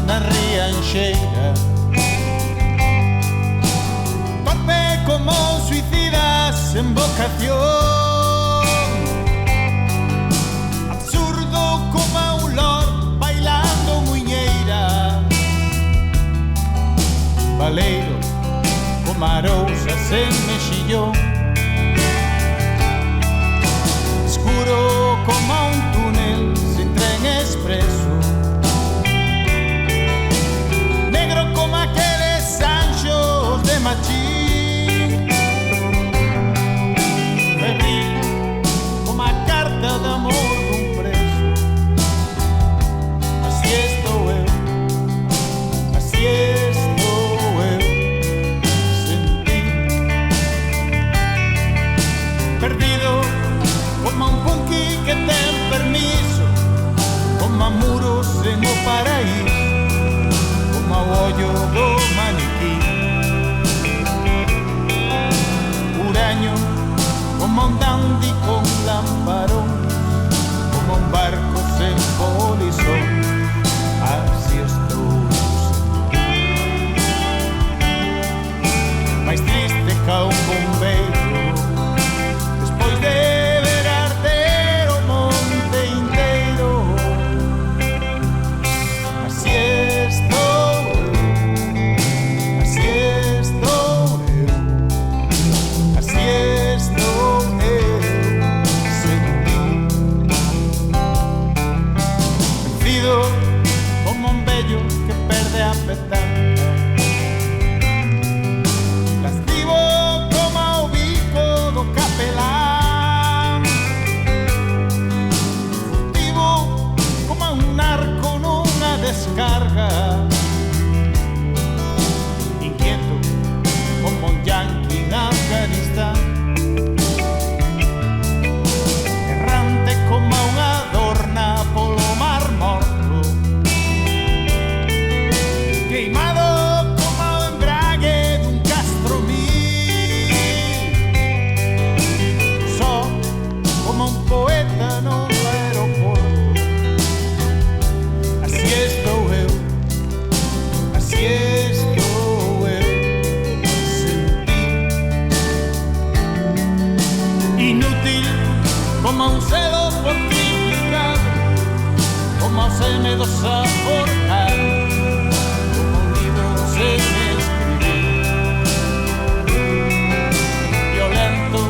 na rianxeira. Torpe como suicidas en vocación, absurdo como un lord bailando muñeira, baleiro como arousas en mexillón, escuro como un túnel sin tren expreso, negro como aqueles anxos de Machín, febril como a carta de amor dun preso. Así estou eu, así estou eu, sen ti, perdido como un punky que ten permiso, como a muros en o paraíso, como ao ollo do maniquí, huraño como un dandy con lamparón, como un barco sen polizón. Así estou máis triste ca un bombeiro despois de ver arder o monte inteiro. Así estou eu, así estou eu, así estou eu, sen ti, vencido como un vello que perde a petanca, lascivo como o bico do capelán, furtivo como un narco nunha descarga, inquieto como un yanqui en Afganistán, errante como unha adorna polo mar morto, queimado como o embrague dun Castromil, só como un poeta no aeroporto. Así estou eu, así estou eu, sen ti, inútil como un selo fortificado, como o seme do aforcado, como un libro sen escribir, violento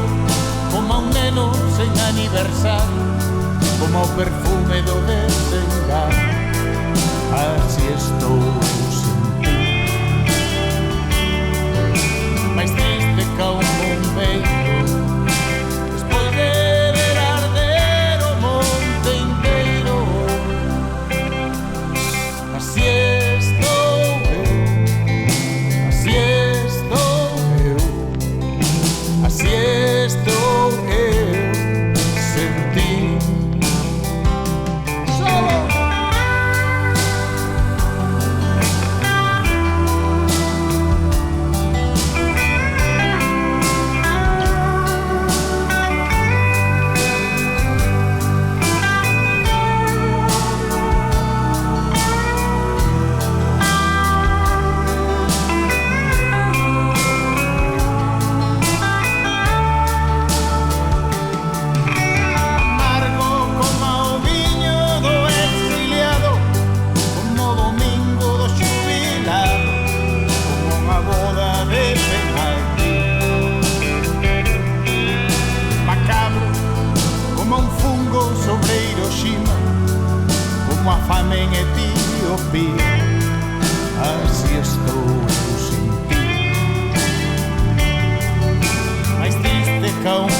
como un neno sen aniversario, como o perfume do desengano. Así estou sen ti, máis triste ca un bombeiro despois de ver arder o monte inteiro. Así estou eu, así estou eu, así estou eu, sen ti. Solo amargo como o viño do exiliado, como o domingo do xubilado, como unha boda de penalti, macabro como un fungo sobre Hiroshima, como a fame en Etiopía. Así estou eu sen ti, máis triste ca un